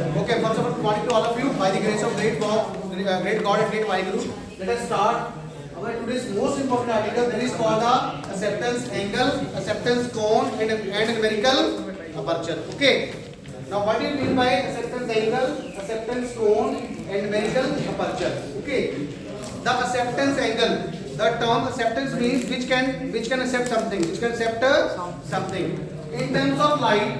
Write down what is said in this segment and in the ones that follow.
aperture. Okay, first of all, good morning to all of you. By the grace of great God, great God and great Vaheguru, let us start our today's most important article, that is called the acceptance angle, acceptance cone, and numerical aperture. Okay. Now, what do you mean by acceptance angle, acceptance cone, and numerical aperture? Okay. The acceptance angle, the term acceptance means which can accept something, which can accept something. In terms of light,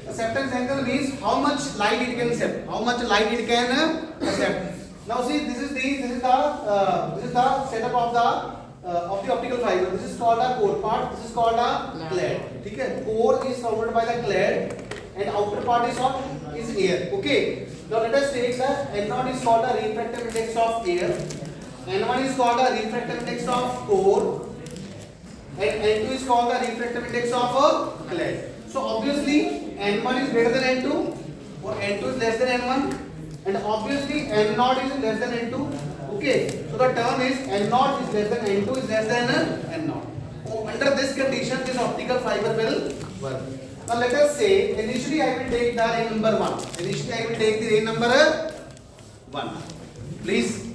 acceptance angle means how much light it can accept, how much light it can accept. Now see, this is the setup of the optical fiber. This is called a core part. This is called a clad. Okay, core is surrounded by the clad, and outer part is what is air. Okay. Now let us take the N0 is called the refractive index of air, N1 is called the refractive index of core, and N2 is called the refractive index of clad. So obviously N1 is greater than N2, or N2 is less than N1, and obviously N0 is less than N2. Okay, so the term is N0 is less than N2 is less than N0. So under this condition, this optical fiber will work. Now let us say initially I will take the ray number 1. Initially I will take the ray number 1. Please.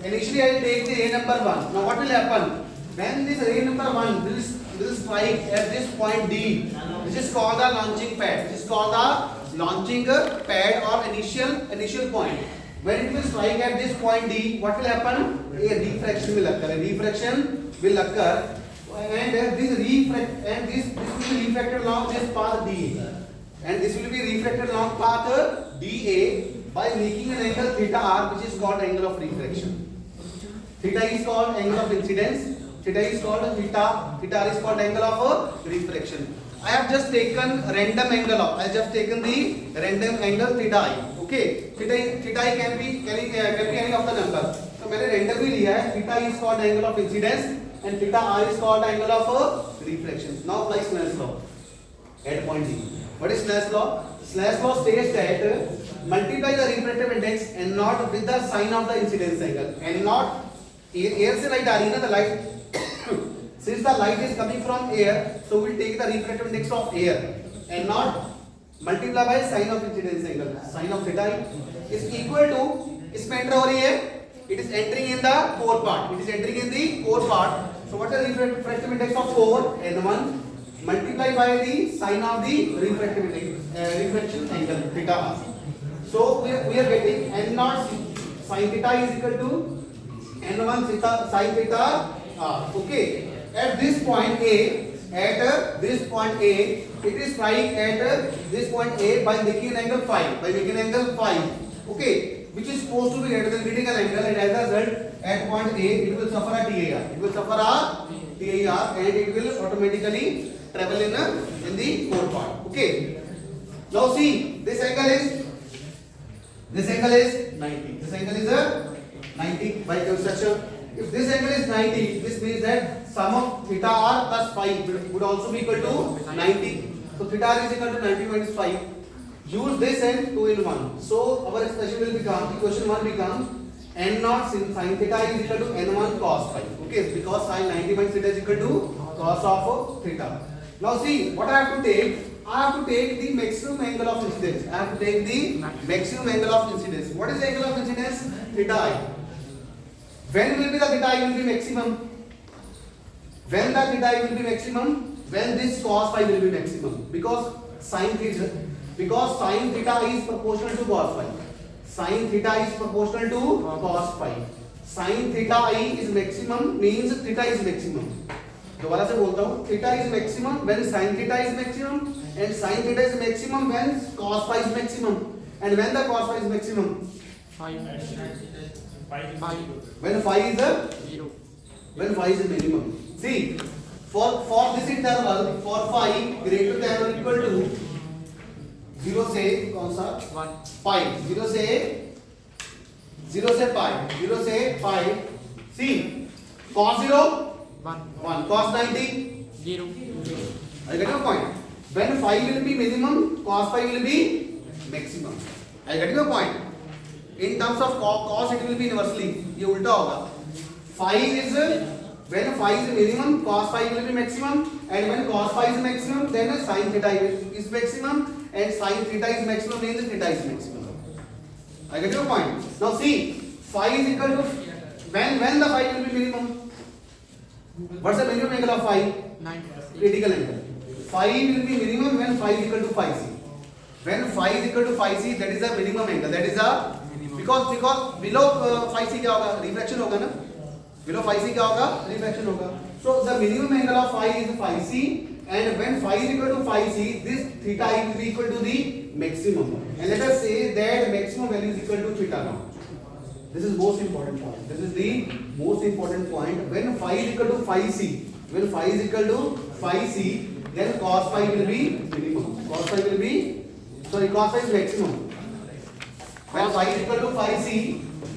Initially I will take the ray number 1. Now what will happen? When this ray number 1 will strike at this point D, which is called the launching pad. This is called the launching pad or initial point. When it will strike at this point D, what will happen? A refraction will occur. And this will be refracted along this path DA, and this will be refracted along path DA by making an angle theta r, which is called angle of refraction. Theta is called angle of incidence. Theta is called theta r is called angle of refraction. I have just taken random angle of. I have just taken the random angle theta I. Okay, theta I can be any of the number. So मैंने randomly लिया है. Theta is called angle of incidence, and theta r is called angle of refraction. Now apply Snell's law at point D. What is Snell's law? Snell's law states that multiply the refractive index N0 with the sign of the incidence angle. N0, air से light आ रही है ना, the light. Since the light is coming from air, so we'll take the refractive index of air. N0 multiply by sign of incidence angle. Sign of theta is equal to, इसमें enter हो रही है. It is entering in the core part. It is entering in the core part. So what is the refractive index of core? N1 multiplied by the sign of the refractive index, refraction angle theta r. So we are getting N0 sin theta is equal to N1 sin theta r. Okay. At this point A, it is strike at this point A by making an angle phi. Okay. Which is supposed to be greater than critical angle, and as a result at point A it will suffer a TAR. It will suffer a TAR, and it will automatically travel in the core part. Okay. Now see, this angle is 90. This angle is 90 by construction. If this angle is 90, this means that sum of theta r plus phi would also be equal to 90. So theta r is equal to 90 minus phi. Use this and 2 in 1. So our expression will become, equation 1 becomes N0 sin theta is equal to N1 cos phi. Okay, because sin 90 minus theta is equal to cos of theta. Now see, what I have to take? I have to take the maximum angle of incidence. I have to take the maximum angle of incidence. What is the angle of incidence? Theta I. When will be the theta I will be maximum? When the theta I will be maximum? When this cos phi will be maximum. Because sin theta is proportional to cos phi. Sin theta is proportional to cos phi. Sin theta I is maximum means theta is maximum. दोबारा से बोलता हूँ, theta is maximum when sin theta is maximum, and sin theta is maximum when cos phi is maximum. And when the cos phi is maximum? When phi is zero. When phi is minimum. See, for this interval, for phi greater than or equal to 0 से कौन सा? पाई. 0 से पाई. See, cos 0 1, cos 90 0. I get your point. When phi will be minimum, cos phi will be maximum. I get your point. In terms of cos, it will be inversely. ये उल्टा होगा. Phi is when phi is minimum, cos phi will be maximum, and when cos phi is maximum, then sin theta is maximum, and sin theta is maximum means theta is maximum. I get your point. Now see, phi is equal to when the phi will be minimum. What's the minimum angle of phi? 90. Critical angle. Phi will be minimum when phi is equal to phi c. When phi is equal to phi c, that is a minimum angle. That is a because below phi c क्या होगा? Refraction होगा ना? Below phi c क्या होगा? Refraction होगा. So the minimum angle of phi is phi c, and when phi is equal to phi c, this theta will be equal to the maximum. And let us say that maximum value is equal to theta naught. This is most important point. This is the most important point. When phi is equal to phi c, when phi is equal to phi c, then cos phi will be minimum. Cos phi will be cos phi is maximum. When phi is equal to phi c,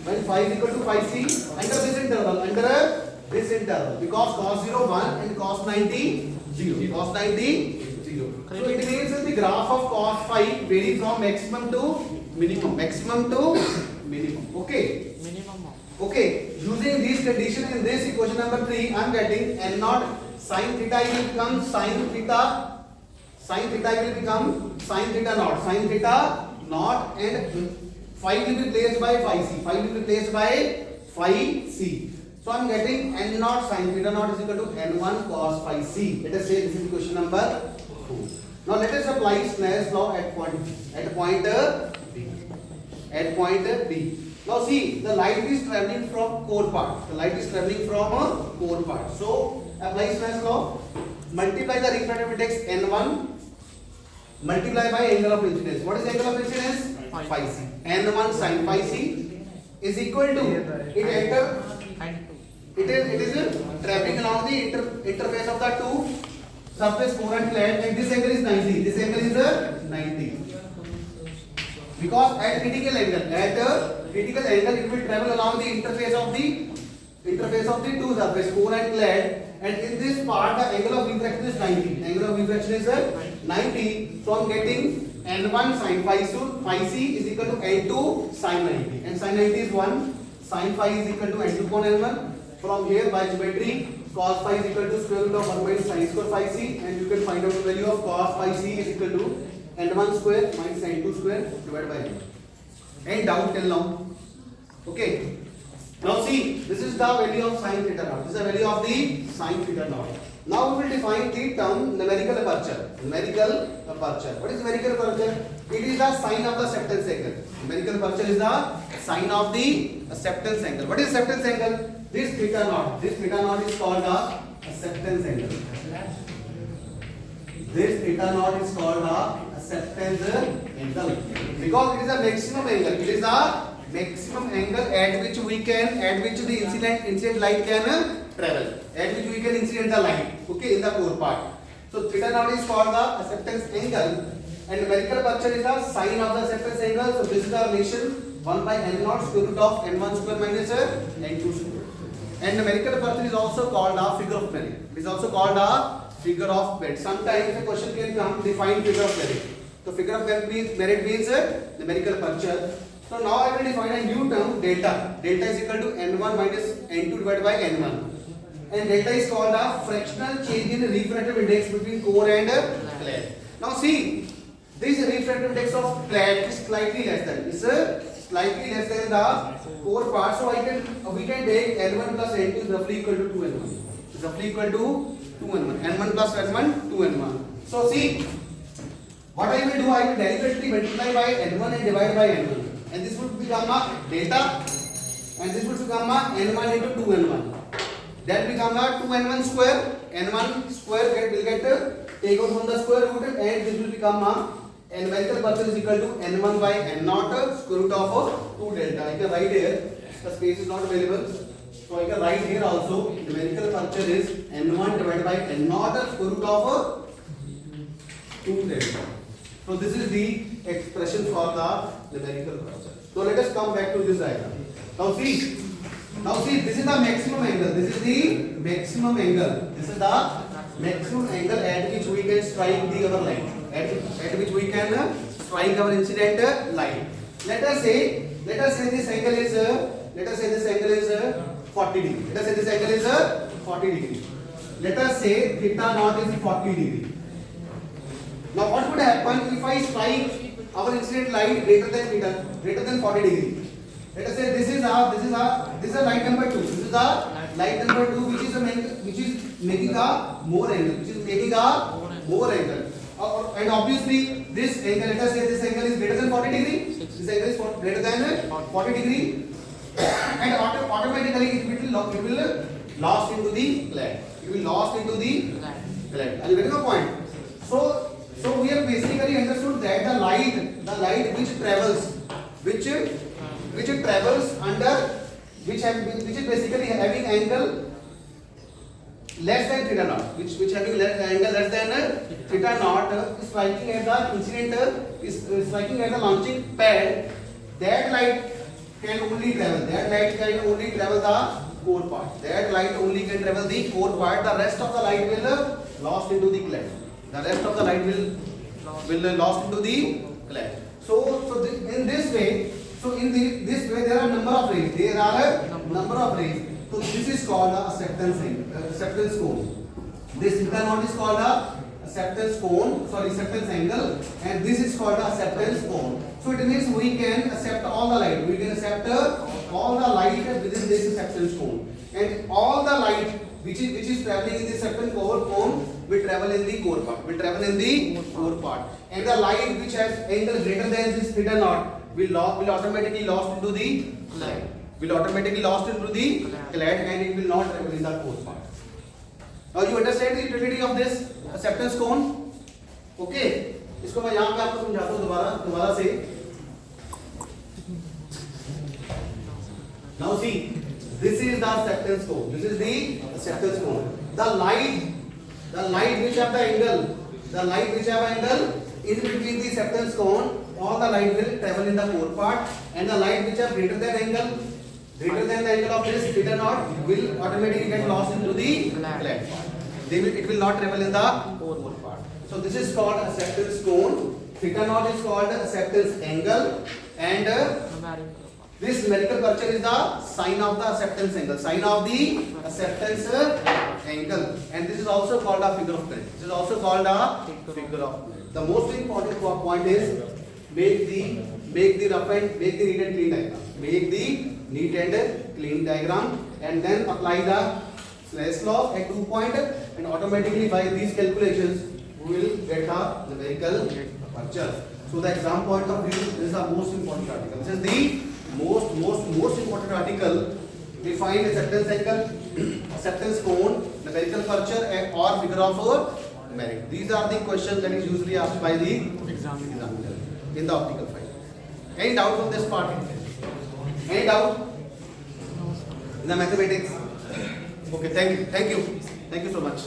when phi is equal to phi c, under this interval, because cos 0 1 and cos 90 0. Cos 90 0. So it means that the graph of cos phi vary from maximum to minimum. Maximum to minimum. Okay. Minimum. Okay. Using this condition in this equation number 3, I am getting n naught sin theta will become sin theta. Sin theta will become sin theta naught. Sin theta naught, and phi will be placed by phi c. Phi will be placed by phi c. So I am getting n naught sin theta naught is equal to n1 cos phi c. Let us say this is question number 4. Now let us apply Snell's law at point B. At point B. Now see, the light is traveling from core part. The light is traveling from a core part. So apply Snell's law. Multiply the refractive index n1. Multiply by angle of incidence. What is angle of incidence? Phi c. n1 sin phi c is equal to it is traveling along the interface of the two surface core and flat, and this angle is 90. This angle is 90. Because at critical angle it will travel along the interface of the two surface core and flat, and in this part the angle of refraction is 90. Angle of refraction is 90. So I am getting n1 sin phi c is equal to n2 sin 90, and sin 90 is 1. Sin phi is equal to n2 upon n1. From here by geometry, cos phi is equal to square root of 1 minus sin square phi c, and you can find out the value of cos phi c is equal to n1 square minus n2 square divided by n1. And down till now. Okay. Now see, this is the value of sin theta naught. This is the value of the sin theta naught. Now we will define the term numerical aperture. Numerical aperture. What is numerical aperture? It is the sine of the acceptance angle. Numerical aperture is the sine of the acceptance angle. What is acceptance angle? This theta naught. This theta naught is called the acceptance angle. This theta naught is called the acceptance angle because it is a maximum angle. It is the maximum angle at which the incident light can travel, at which we can incident the light, okay, in the core part. So theta naught is called the acceptance angle, and numerical aperture is the sine of the acceptance angle. So this is the relation 1 by n naught square root of n1 square minus n2 square. And numerical aperture is also called a figure of merit. It is also called a figure of merit. Sometimes a question can come to define figure of merit. So figure of merit means numerical aperture. So now I will define a new term, delta. Delta is equal to n1 minus n2 divided by n1. And delta is called a fractional change in refractive index between core and flat. Now see, this refractive index of flat is slightly less than the core part. So we can take n1 plus n2 is roughly equal to 2n1. Is roughly equal to 2n1. n1 plus n1 2n1. So see, what I will do, I will deliberately multiply by n1 and divide by n1. And this would become a delta, and this would become a n1 into 2n1. That become a 2n1 square. n1 square will get take out from the square root, and this will become a numerical aperture is equal to n1 by n0 square root of 2 delta. I can write here, the space is not available, so I can write here also numerical aperture is n1 divided by n0 square root of 2 delta. So this is the expression for the numerical aperture. So let us come back to this diagram. Now see, this is the maximum angle. This is the maximum angle. This is the maximum angle at which we can strike the other line. At which we can strike our incident line. Let us say this angle is 40 degree. Let us say this angle is 40 degree. Let us say theta naught is 40 degree. Now what would happen if I strike our incident light greater than 40 degree? Let us say this is a light number 2. This is a light number 2 which is making a more angle, and obviously this angle, let us say this angle is greater than 40 degree. This angle is greater than 40 degree, and automatically it will lost into the clad. It will lost into the clad. Are you getting the point? So we have basically understood that the light which travels under which is basically having angle less than theta naught, which having angle less than theta naught, is striking at the incident, is striking at the launching pad. That light can only travel the core part. That light only can travel the core part. The rest of the light will lost into the clad. The rest of the light will lost into the clad. In this way there are number of rays. So this is called a acceptance cone. This theta naught is called a acceptance angle, and this is called a acceptance cone. So it means we can accept all the light. We can accept all the light within this acceptance cone, and all the light which is traveling in the acceptance cone will travel in the core part. And the light which has angle greater than this theta naught will automatically lost into the clad. And it will not travel in the core part. Now you understand the utility of this acceptance cone? Okay. इसको मैं यहाँ पे आपको समझाता हूँ दोबारा से. Now see, this is the acceptance cone. This is the acceptance cone. The light which have angle in between the acceptance cone, all the light will travel in the core part, and the light which have greater than the angle of this theta naught will automatically get lost into the clad part. It will not travel in the core part. So this is called acceptance cone. Theta naught is called acceptance angle, and this numerical curvature is the sign of the acceptance angle. And this is also called a figure of merit. The most important point is make the neat and clean diagram, and then apply the Slash law at 2 point, and automatically by these calculations we will get a numerical curvature. So the exam point of view, this is the most important article. This is the most important article. We find acceptance angle, acceptance cone, numerical curvature, or figure of merit. These are the questions that is usually asked by the examiner in the optical file. Any doubt on this part? Any doubt in the mathematics? Okay, thank you so much.